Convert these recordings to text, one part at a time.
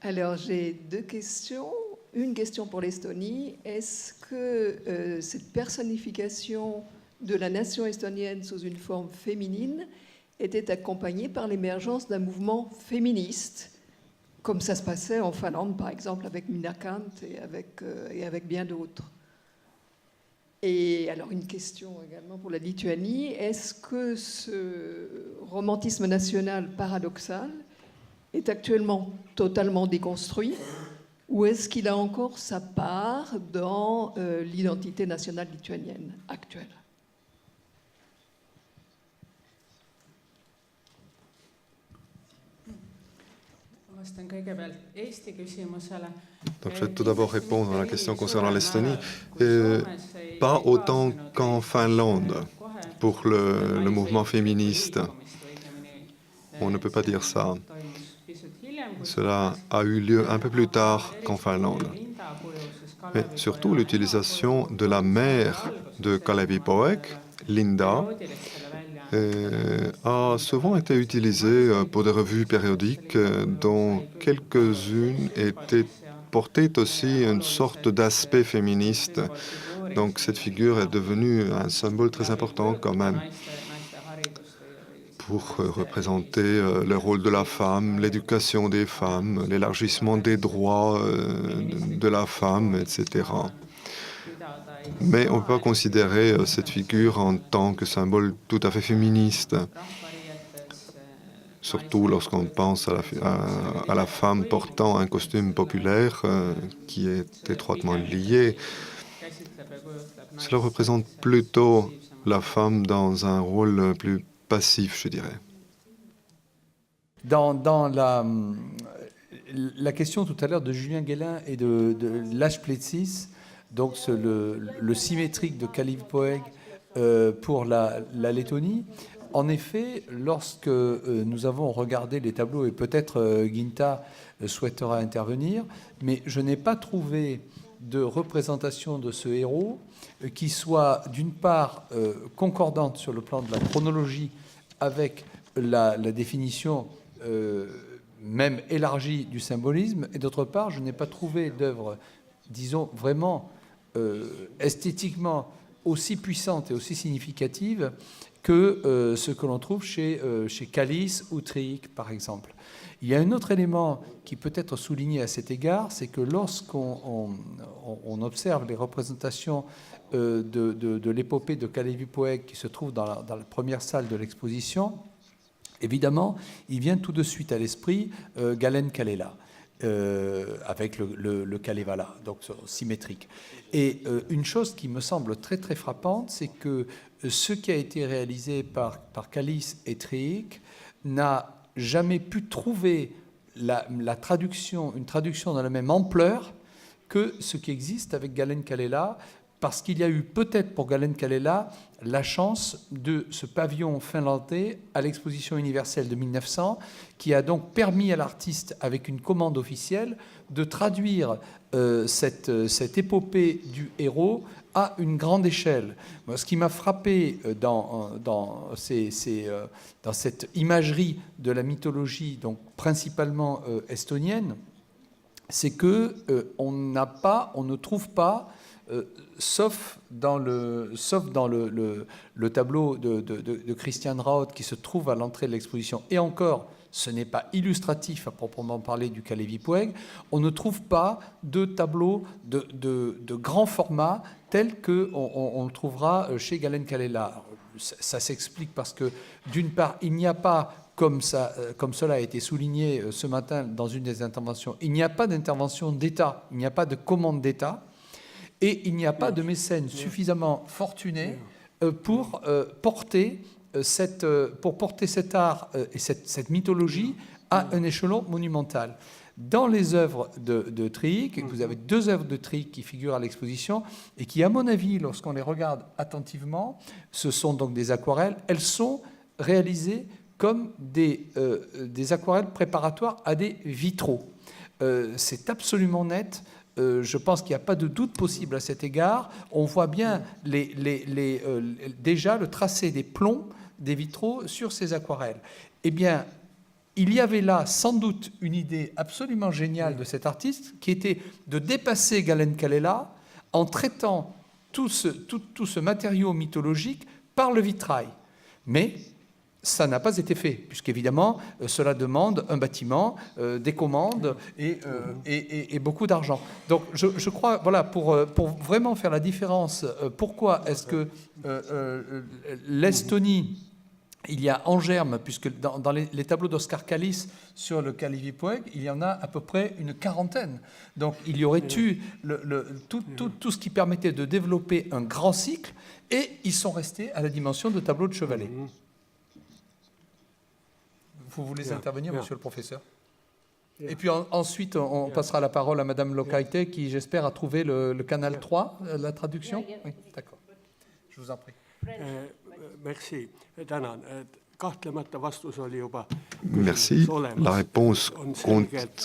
Alors, j'ai deux questions. Une question pour l'Estonie. Est-ce que cette personnification de la nation estonienne sous une forme féminine était accompagnée par l'émergence d'un mouvement féministe, comme ça se passait en Finlande, par exemple, avec Minna Kant et avec bien d'autres? Et alors, une question également pour la Lituanie. Est-ce que ce romantisme national paradoxal est actuellement totalement déconstruit, ou est-ce qu'il a encore sa part dans l'identité nationale lituanienne actuelle? Donc, je vais tout d'abord répondre à la question concernant l'Estonie. Pas autant qu'en Finlande, pour le mouvement féministe. On ne peut pas dire ça. Cela a eu lieu un peu plus tard qu'en Finlande. Mais surtout, l'utilisation de la mère de Kalevi Poeg, Linda, a souvent été utilisée pour des revues périodiques dont quelques-unes portaient aussi une sorte d'aspect féministe. Donc cette figure est devenue un symbole très important quand même pour représenter le rôle de la femme, l'éducation des femmes, l'élargissement des droits de la femme, etc. Mais on ne peut pas considérer cette figure en tant que symbole tout à fait féministe, surtout lorsqu'on pense à la femme portant un costume populaire qui est étroitement lié. Cela représente plutôt la femme dans un rôle plus passif, je dirais. Dans la question tout à l'heure de Julien Guélin et de Lashpletsis, donc le symétrique de Kalevi Poeg pour la Lettonie, en effet, lorsque nous avons regardé les tableaux, et peut-être Ginta souhaitera intervenir, mais je n'ai pas trouvé de représentation de ce héros qui soit d'une part concordante sur le plan de la chronologie avec la définition même élargie du symbolisme, et d'autre part, je n'ai pas trouvé d'œuvre, disons, vraiment esthétiquement aussi puissante et aussi significative que ce que l'on trouve chez Kallis ou Triik, par exemple. Il y a un autre élément qui peut être souligné à cet égard, c'est que lorsqu'on observe les représentations de l'épopée de Kalevi Poeg qui se trouve dans la première salle de l'exposition, évidemment, il vient tout de suite à l'esprit Galen Kalela, avec le Kalevala, donc symétrique. Et une chose qui me semble très très frappante, c'est que ce qui a été réalisé par Kallis et Triik n'a jamais pu trouver une traduction dans la même ampleur que ce qui existe avec Galen Kalela, parce qu'il y a eu peut-être pour Galen Kalela la chance de ce pavillon finlandais à l'exposition universelle de 1900, qui a donc permis à l'artiste, avec une commande officielle, de traduire cette épopée du héros à une grande échelle. Moi, ce qui m'a frappé dans cette imagerie de la mythologie, donc principalement estonienne, c'est que on ne trouve pas, sauf dans le tableau de Christian Raut qui se trouve à l'entrée de l'exposition, et encore, ce n'est pas illustratif à proprement parler du Kalevi Poeg, on ne trouve pas de tableau de grand format tel qu'on le trouvera chez Galen Kalela. Ça s'explique parce que, d'une part, il n'y a pas, comme cela a été souligné ce matin dans une des interventions, il n'y a pas d'intervention d'État, il n'y a pas de commande d'État, et il n'y a pas de mécène suffisamment fortuné pour porter cet art et cette mythologie à un échelon monumental. Dans les œuvres de Triik, vous avez deux œuvres de Triik qui figurent à l'exposition et qui, à mon avis, lorsqu'on les regarde attentivement, ce sont donc des aquarelles. Elles sont réalisées comme des aquarelles préparatoires à des vitraux. C'est absolument net. Je pense qu'il n'y a pas de doute possible à cet égard. On voit bien déjà le tracé des plombs des vitraux sur ces aquarelles. Eh bien, il y avait là sans doute une idée absolument géniale de cet artiste qui était de dépasser Galen Kallela en traitant tout ce matériau mythologique par le vitrail. Mais ça n'a pas été fait, puisqu'évidemment, cela demande un bâtiment, des commandes et beaucoup d'argent. Donc, je crois, voilà, pour vraiment faire la différence, pourquoi est-ce que l'Estonie, il y a en germe, puisque dans les tableaux d'Oscar Kallis sur le Kalevipoeg, il y en a à peu près une quarantaine. Donc, il y aurait eu tout ce qui permettait de développer un grand cycle, et ils sont restés à la dimension de tableau de chevalet. Vous voulez intervenir, monsieur le professeur? Et puis ensuite, on passera la parole à Madame Lokaite, qui, j'espère, a trouvé le canal 3, la traduction. Oui, d'accord. Je vous en prie. Merci. Tänan. Kahtlemata vastus oli juba. Merci. La réponse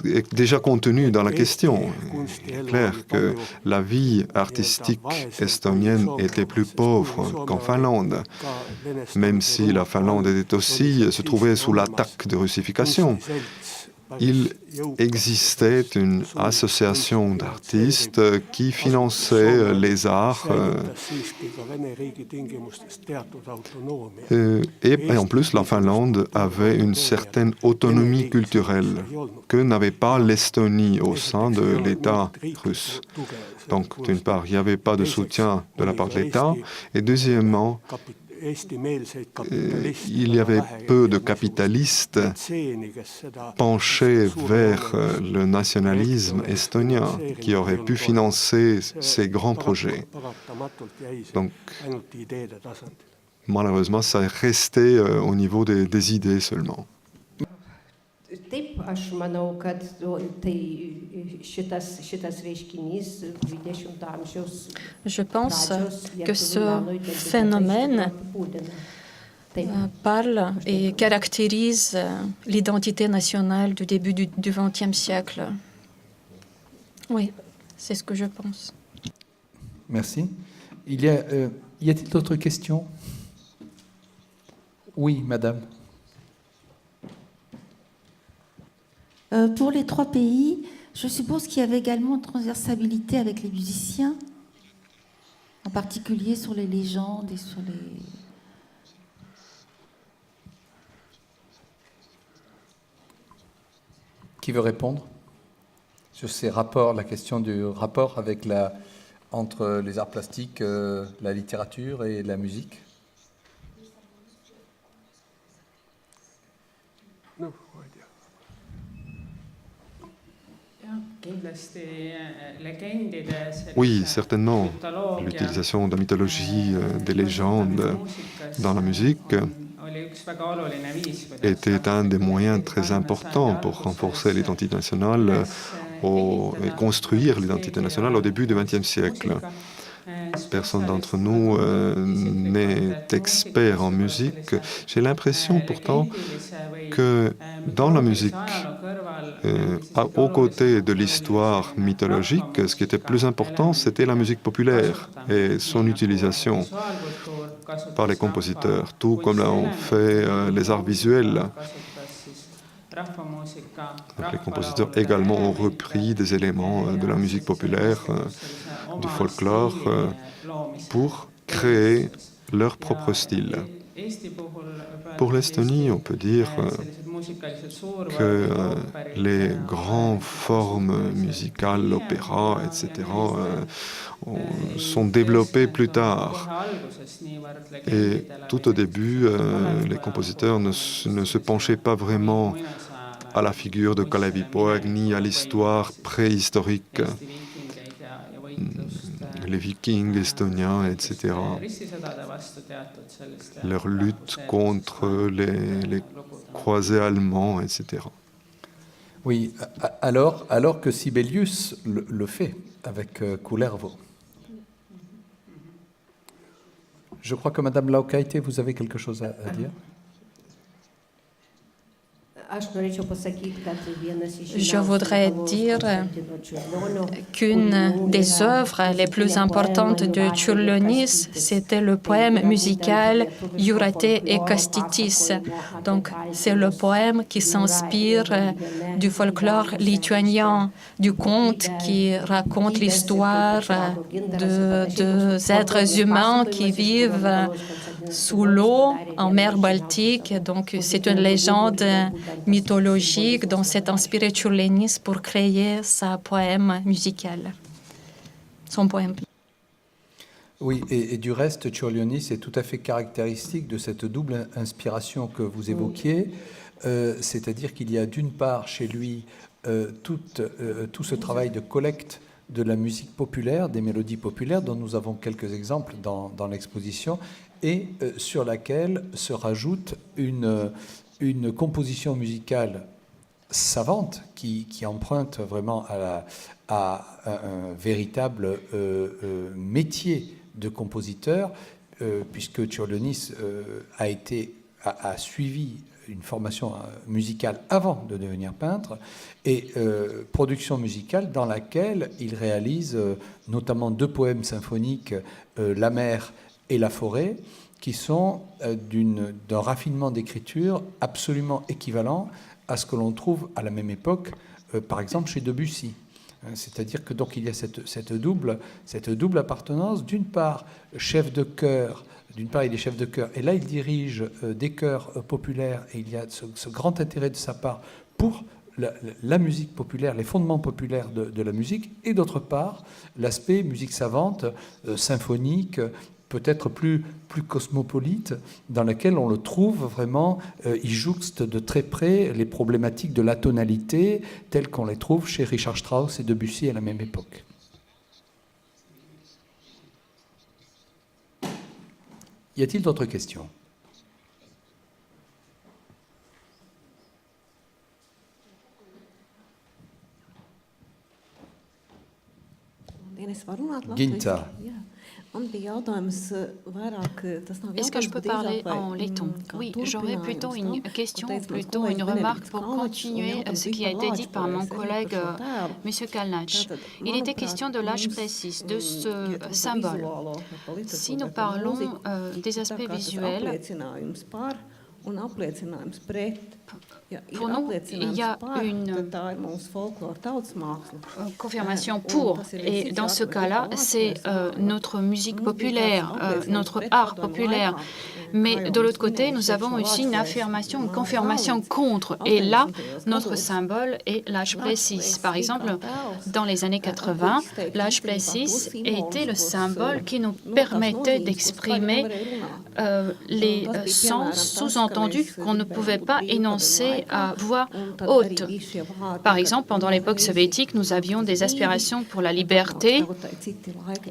est déjà contenue dans la question. Il est clair que la vie artistique estonienne était plus pauvre qu'en Finlande, même si la Finlande se trouvait sous l'attaque de russification. Il existait une association d'artistes qui finançait les arts et en plus la Finlande avait une certaine autonomie culturelle que n'avait pas l'Estonie au sein de l'État russe. Donc d'une part, il n'y avait pas de soutien de la part de l'État et deuxièmement, il y avait peu de capitalistes penchés vers le nationalisme estonien qui auraient pu financer ces grands projets. Donc, malheureusement, ça est resté au niveau des idées seulement. Taip, aš manau, kad šitas reiškinys 20-ojo amžiaus. Je pense que ce phénomène parle et caractérise l'identité nationale du début du XXe siècle. Oui, c'est ce que je pense. Merci. Y a-t-il d'autres questions? Oui, madame. Pour les 3 pays, je suppose qu'il y avait également une transversalité avec les musiciens, en particulier sur les légendes et sur les... Qui veut répondre sur ces rapports, la question du rapport avec entre les arts plastiques, la littérature et la musique? Oui, certainement. L'utilisation de la mythologie, des légendes dans la musique était un des moyens très importants pour renforcer l'identité nationale et construire l'identité nationale au début du XXe siècle. Personne d'entre nous n'est expert en musique. J'ai l'impression pourtant que dans la musique, aux côtés de l'histoire mythologique, ce qui était plus important, c'était la musique populaire et son utilisation par les compositeurs, tout comme l'ont fait les arts visuels. Donc, les compositeurs également ont repris des éléments de la musique populaire, du folklore, pour créer leur propre style. Pour l'Estonie, on peut dire que les grandes formes musicales, l'opéra, etc., sont développées plus tard. Et tout au début, les compositeurs ne se penchaient pas vraiment à la figure de Kalevipoeg ni à l'histoire préhistorique, les Vikings estoniens, etc. Leur lutte contre les croisés allemands, etc. Oui, alors que Sibelius le fait avec Kullervo. Je crois que Madame Laukaite, vous avez quelque chose à dire. Je voudrais dire qu'une des œuvres les plus importantes de Čiurlionis, c'était le poème musical Jūratė et Kastytis. Donc, c'est le poème qui s'inspire du folklore lituanien, du conte qui raconte l'histoire de deux êtres humains qui vivent sous l'eau en mer Baltique. Donc, c'est une légende mythologique dont s'est inspiré Čiurlionis pour créer son poème musical. Son poème. Oui, et du reste, Čiurlionis est tout à fait caractéristique de cette double inspiration que vous évoquiez, c'est-à-dire qu'il y a d'une part chez lui tout ce travail de collecte de la musique populaire, des mélodies populaires, dont nous avons quelques exemples dans l'exposition, et sur laquelle se rajoute une composition musicale savante qui emprunte vraiment à un véritable métier de compositeur, puisque Čiurlionis a suivi une formation musicale avant de devenir peintre, et production musicale dans laquelle il réalise notamment 2 poèmes symphoniques, La mer et la forêt, qui sont d'un raffinement d'écriture absolument équivalent à ce que l'on trouve à la même époque, par exemple chez Debussy. C'est-à-dire que donc il y a cette double appartenance. D'une part, chef de chœur. D'une part, il est chef de chœur, et là, il dirige des chœurs populaires, et il y a ce grand intérêt de sa part pour la musique populaire, les fondements populaires de la musique, et d'autre part, l'aspect musique savante, symphonique, peut-être plus cosmopolite, dans laquelle on le trouve vraiment, il jouxte de très près les problématiques de la tonalité, telles qu'on les trouve chez Richard Strauss et Debussy à la même époque. Y a-t-il d'autres questions? Ginta. Est-ce que je peux parler en letton? Oui, j'aurais plutôt une question, plutôt une remarque pour continuer ce qui a été dit par mon collègue M. Kalnac. Il était question de l'âge précis, de ce symbole. Si nous parlons des aspects visuels, pour nous, il y a une confirmation pour, et dans ce cas-là, c'est notre musique populaire, notre art populaire. Mais de l'autre côté, nous avons aussi une affirmation, une confirmation contre. Et là, notre symbole est l'âge précis. Par exemple, dans les années 80, l'âge précis était le symbole qui nous permettait d'exprimer les sens sous-entendus qu'on ne pouvait pas énoncer à voix haute. Par exemple, pendant l'époque soviétique, nous avions des aspirations pour la liberté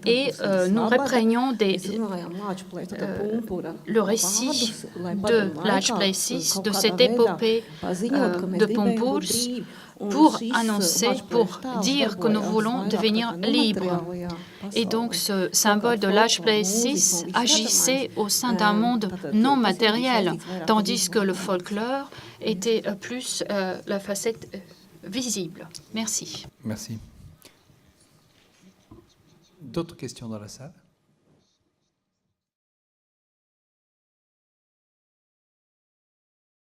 et nous reprenions le récit de l'âge précis, de cette épopée de Pompurs, pour annoncer, pour dire que nous voulons devenir libres. Et donc, ce symbole de l'âge précis agissait au sein d'un monde non matériel, tandis que le folklore était plus la facette visible. Merci. Merci. D'autres questions dans la salle?